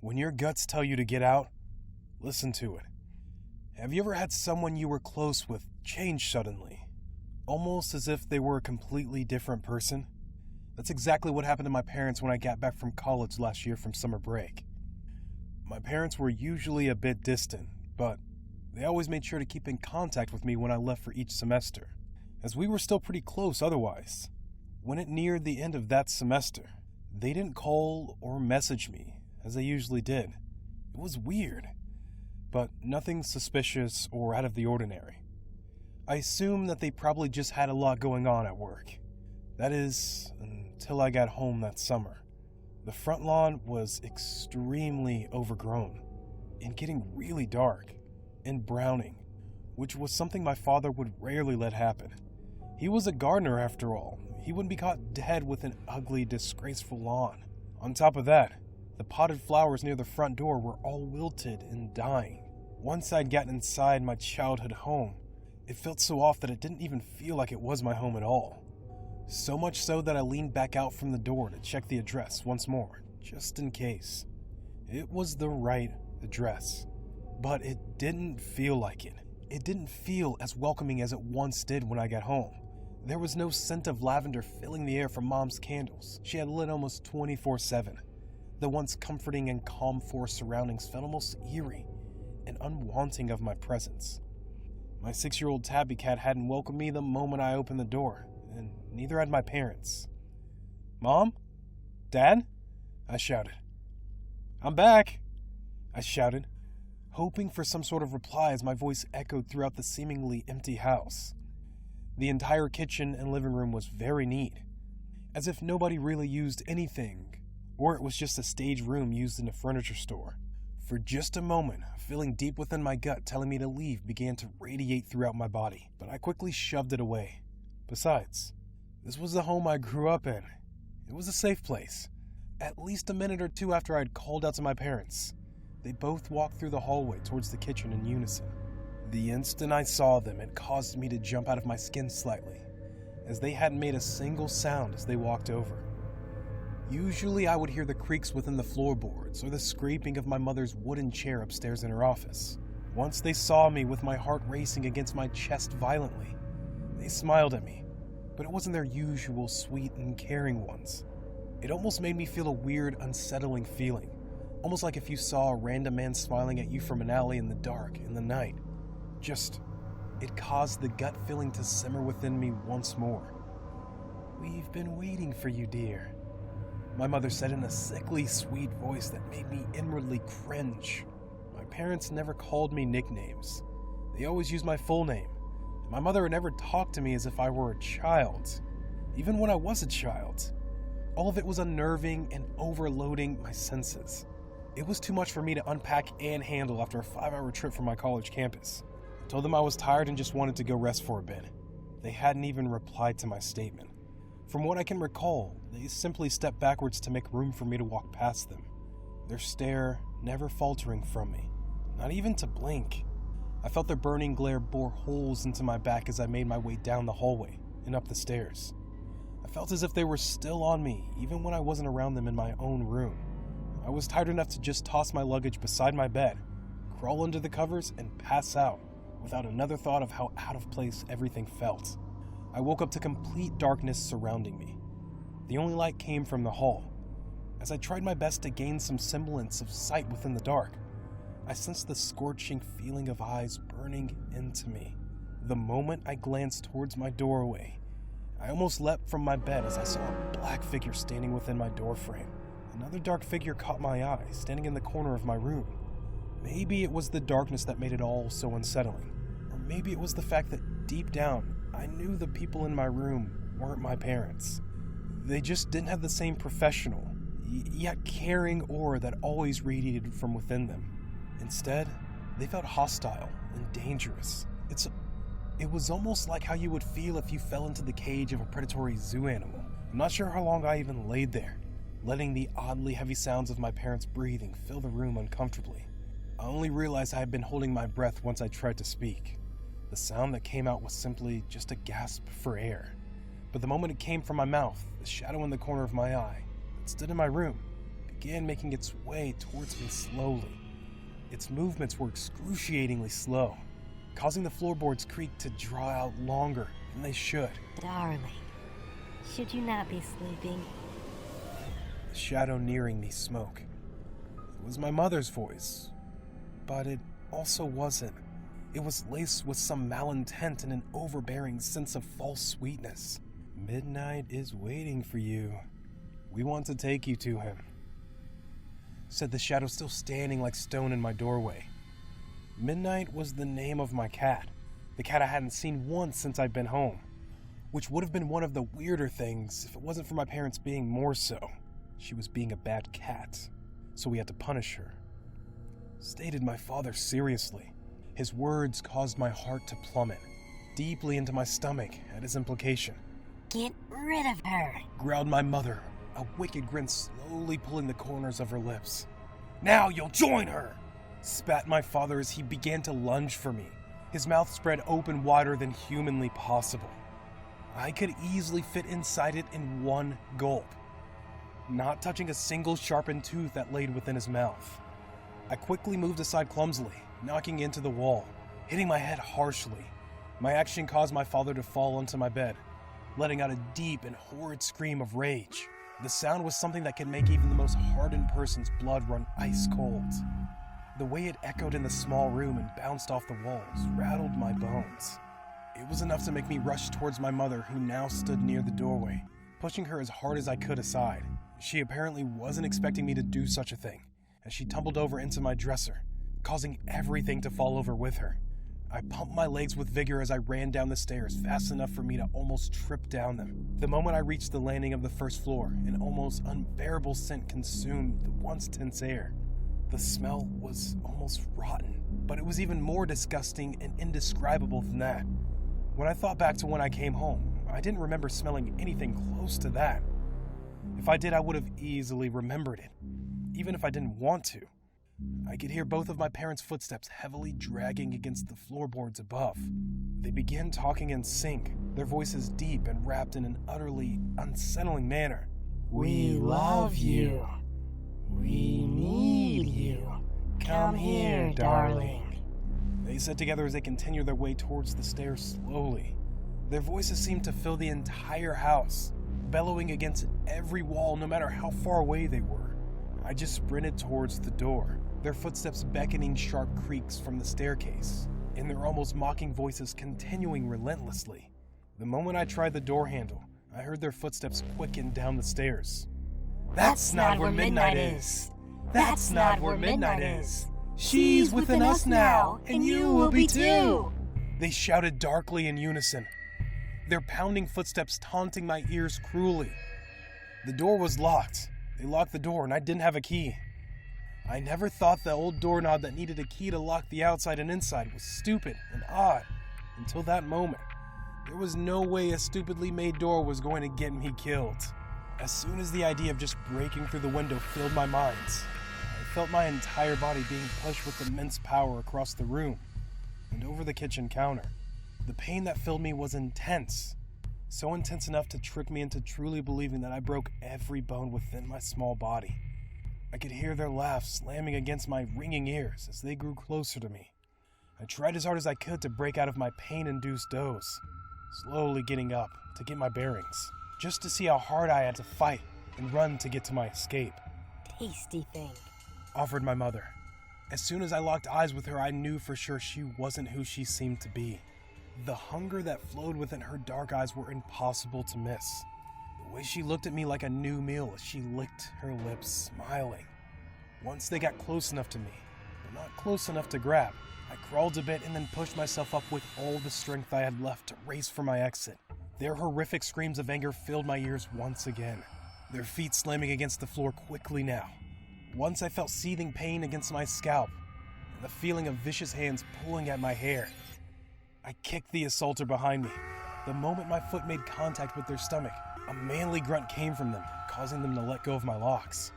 When your guts tell you to get out, listen to it. Have you ever had someone you were close with change suddenly? Almost as if they were a completely different person? That's exactly what happened to my parents when I got back from college last year from summer break. My parents were usually a bit distant, but they always made sure to keep in contact with me when I left for each semester, as we were still pretty close otherwise. When it neared the end of that semester, they didn't call or message me, as they usually did. It was weird, but nothing suspicious or out of the ordinary. I assumed that they probably just had a lot going on at work. That is, until I got home that summer. The front lawn was extremely overgrown and getting really dark and browning, which was something my father would rarely let happen. He was a gardener after all. He wouldn't be caught dead with an ugly, disgraceful lawn. On top of that, the potted flowers near the front door were all wilted and dying. Once I'd gotten inside my childhood home, it felt so off that it didn't even feel like it was my home at all. So much so that I leaned back out from the door to check the address once more, just in case. It was the right address, but it didn't feel like it. It didn't feel as welcoming as it once did when I got home. There was no scent of lavender filling the air from Mom's candles. She had lit almost 24/7. The once comforting and calm forest surroundings felt almost eerie and unwanting of my presence. My 6-year-old tabby cat hadn't welcomed me the moment I opened the door, and neither had my parents. "Mom? Dad?" I shouted. "I'm back," I shouted, hoping for some sort of reply as my voice echoed throughout the seemingly empty house. The entire kitchen and living room was very neat, as if nobody really used anything, or it was just a stage room used in a furniture store. For just a moment, a feeling deep within my gut telling me to leave began to radiate throughout my body, but I quickly shoved it away. Besides, this was the home I grew up in. It was a safe place. At least a minute or two after I had called out to my parents, they both walked through the hallway towards the kitchen in unison. The instant I saw them, it caused me to jump out of my skin slightly, as they hadn't made a single sound as they walked over. Usually I would hear the creaks within the floorboards or the scraping of my mother's wooden chair upstairs in her office. Once they saw me with my heart racing against my chest violently, they smiled at me, but it wasn't their usual sweet and caring ones. It almost made me feel a weird, unsettling feeling, almost like if you saw a random man smiling at you from an alley in the dark, in the night. It caused the gut feeling to simmer within me once more. "We've been waiting for you, dear," my mother said in a sickly, sweet voice that made me inwardly cringe. My parents never called me nicknames. They always used my full name. My mother never talked to me as if I were a child, even when I was a child. All of it was unnerving and overloading my senses. It was too much for me to unpack and handle after a 5-hour trip from my college campus. I told them I was tired and just wanted to go rest for a bit. They hadn't even replied to my statement. From what I can recall, they simply stepped backwards to make room for me to walk past them, their stare never faltering from me, not even to blink. I felt their burning glare bore holes into my back as I made my way down the hallway and up the stairs. I felt as if they were still on me, even when I wasn't around them in my own room. I was tired enough to just toss my luggage beside my bed, crawl under the covers, and pass out, without another thought of how out of place everything felt. I woke up to complete darkness surrounding me. The only light came from the hall. As I tried my best to gain some semblance of sight within the dark, I sensed the scorching feeling of eyes burning into me. The moment I glanced towards my doorway, I almost leapt from my bed as I saw a black figure standing within my doorframe. Another dark figure caught my eye, standing in the corner of my room. Maybe it was the darkness that made it all so unsettling, or maybe it was the fact that deep down, I knew the people in my room weren't my parents. They just didn't have the same professional, yet caring aura that always radiated from within them. Instead, they felt hostile and dangerous. It was almost like how you would feel if you fell into the cage of a predatory zoo animal. I'm not sure how long I even laid there, letting the oddly heavy sounds of my parents' breathing fill the room uncomfortably. I only realized I had been holding my breath once I tried to speak. The sound that came out was simply just a gasp for air. But the moment it came from my mouth, the shadow in the corner of my eye that stood in my room began making its way towards me slowly. Its movements were excruciatingly slow, causing the floorboards creak to draw out longer than they should. Darling, should you not be sleeping? The shadow nearing me spoke. It was my mother's voice, but it also wasn't. It was laced with some malintent and an overbearing sense of false sweetness. "Midnight is waiting for you. We want to take you to him," said the shadow, still standing like stone in my doorway. Midnight was the name of my cat, the cat I hadn't seen once since I'd been home, which would have been one of the weirder things if it wasn't for my parents being more so. She was being a bad cat, so we had to punish her, stated my father seriously. His words caused my heart to plummet deeply into my stomach at his implication. "Get rid of her," growled my mother, a wicked grin slowly pulling the corners of her lips. "Now you'll join her," spat my father as he began to lunge for me, his mouth spread open wider than humanly possible. I could easily fit inside it in one gulp, not touching a single sharpened tooth that laid within his mouth. I quickly moved aside clumsily, knocking into the wall, hitting my head harshly. My action caused my father to fall onto my bed, letting out a deep and horrid scream of rage. The sound was something that could make even the most hardened person's blood run ice cold. The way it echoed in the small room and bounced off the walls rattled my bones. It was enough to make me rush towards my mother, who now stood near the doorway, pushing her as hard as I could aside. She apparently wasn't expecting me to do such a thing, as she tumbled over into my dresser, causing everything to fall over with her. I pumped my legs with vigor as I ran down the stairs fast enough for me to almost trip down them. The moment I reached the landing of the first floor, an almost unbearable scent consumed the once tense air. The smell was almost rotten, but it was even more disgusting and indescribable than that. When I thought back to when I came home, I didn't remember smelling anything close to that. If I did, I would have easily remembered it, even if I didn't want to. I could hear both of my parents' footsteps heavily dragging against the floorboards above. They began talking in sync, their voices deep and wrapped in an utterly unsettling manner. "We love you. We need you. Come here, darling," they said together as they continued their way towards the stairs slowly. Their voices seemed to fill the entire house, bellowing against every wall no matter how far away they were. I just sprinted towards the door, their footsteps beckoning sharp creaks from the staircase, and their almost mocking voices continuing relentlessly. The moment I tried the door handle, I heard their footsteps quicken down the stairs. "That's not where midnight is. That's not where midnight is. She's within us now, and you will be too," they shouted darkly in unison, their pounding footsteps taunting my ears cruelly. The door was locked. They locked the door, and I didn't have a key. I never thought the old doorknob that needed a key to lock the outside and inside was stupid and odd until that moment. There was no way a stupidly made door was going to get me killed. As soon as the idea of just breaking through the window filled my mind, I felt my entire body being pushed with immense power across the room and over the kitchen counter. The pain that filled me was intense, so intense enough to trick me into truly believing that I broke every bone within my small body. I could hear their laughs slamming against my ringing ears as they grew closer to me. I tried as hard as I could to break out of my pain-induced doze, slowly getting up to get my bearings, just to see how hard I had to fight and run to get to my escape. "Tasty thing," offered my mother. As soon as I locked eyes with her, I knew for sure she wasn't who she seemed to be. The hunger that flowed within her dark eyes were impossible to miss. The way she looked at me like a new meal as she licked her lips, smiling. Once they got close enough to me, but not close enough to grab, I crawled a bit and then pushed myself up with all the strength I had left to race for my exit. Their horrific screams of anger filled my ears once again, their feet slamming against the floor quickly now. Once I felt seething pain against my scalp, and the feeling of vicious hands pulling at my hair. I kicked the assaulter behind me. The moment my foot made contact with their stomach, a manly grunt came from them, causing them to let go of my locks.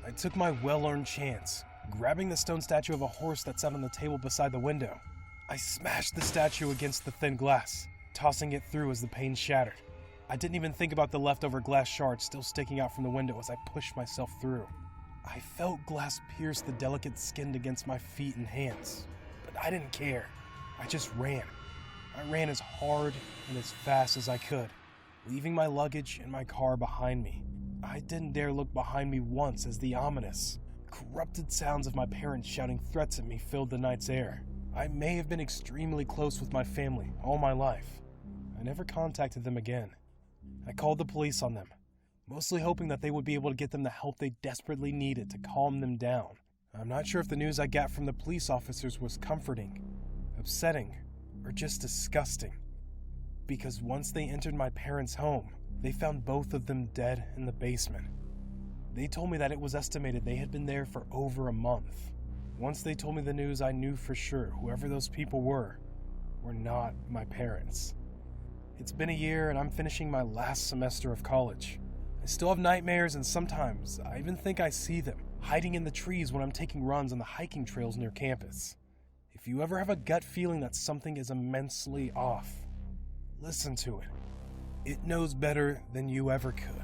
I took my well-earned chance, grabbing the stone statue of a horse that sat on the table beside the window. I smashed the statue against the thin glass, tossing it through as the pane shattered. I didn't even think about the leftover glass shards still sticking out from the window as I pushed myself through. I felt glass pierce the delicate skin against my feet and hands, but I didn't care. I just ran. I ran as hard and as fast as I could, leaving my luggage and my car behind me. I didn't dare look behind me once as the ominous, corrupted sounds of my parents shouting threats at me filled the night's air. I may have been extremely close with my family all my life. I never contacted them again. I called the police on them, mostly hoping that they would be able to get them the help they desperately needed to calm them down. I'm not sure if the news I got from the police officers was comforting, upsetting, or just disgusting. Because once they entered my parents' home, they found both of them dead in the basement. They told me that it was estimated they had been there for over a month. Once they told me the news, I knew for sure whoever those people were not my parents. It's been a year and I'm finishing my last semester of college. I still have nightmares, and sometimes I even think I see them hiding in the trees when I'm taking runs on the hiking trails near campus. If you ever have a gut feeling that something is immensely off, listen to it. It knows better than you ever could,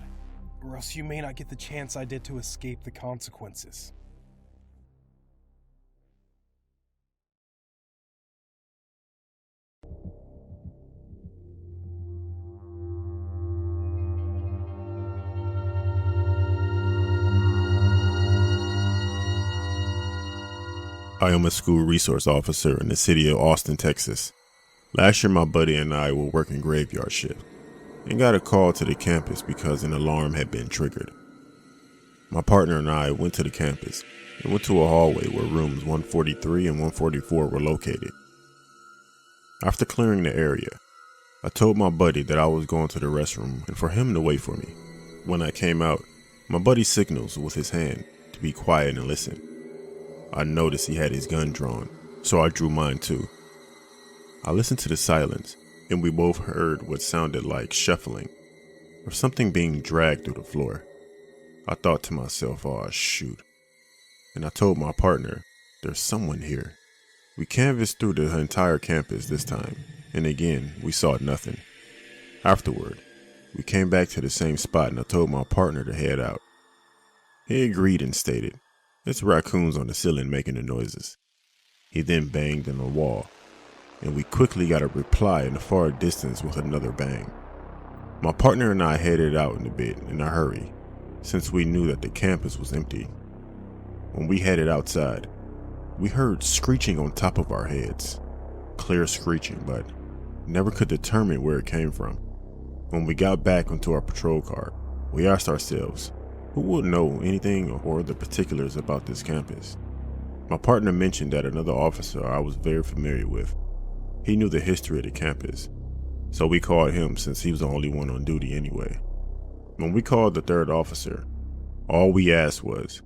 or else you may not get the chance I did to escape the consequences. I am a school resource officer in the city of Austin, Texas. Last year, my buddy and I were working graveyard shift and got a call to the campus because an alarm had been triggered. My partner and I went to the campus and went to a hallway where rooms 143 and 144 were located. After clearing the area, I told my buddy that I was going to the restroom and for him to wait for me. When I came out, my buddy signals with his hand to be quiet and listen. I noticed he had his gun drawn, so I drew mine too. I listened to the silence, and we both heard what sounded like shuffling, or something being dragged through the floor. I thought to myself, oh shoot, and I told my partner, there's someone here. We canvassed through the entire campus this time, and again, we saw nothing. Afterward, we came back to the same spot and I told my partner to head out. He agreed and stated, it's raccoons on the ceiling making the noises. He then banged on the wall, and we quickly got a reply in the far distance with another bang. My partner and I headed out in a bit in a hurry, since we knew that the campus was empty. When we headed outside, we heard screeching on top of our heads. Clear screeching, but never could determine where it came from. When we got back into our patrol car, we asked ourselves, who would know anything or the particulars about this campus? My partner mentioned that another officer I was very familiar with. He knew the history of the campus, so we called him since he was the only one on duty anyway. When we called the third officer, all we asked was,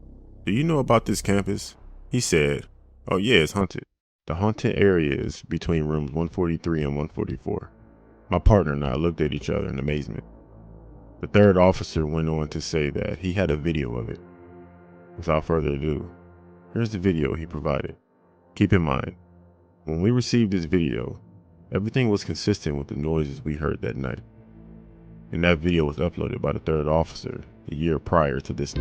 do you know about this campus? He said, oh yeah, it's haunted. The haunted area is between rooms 143 and 144. My partner and I looked at each other in amazement. The third officer went on to say that he had a video of it. Without further ado, here's the video he provided. Keep in mind, when we received this video, everything was consistent with the noises we heard that night. And that video was uploaded by the third officer a year prior to this.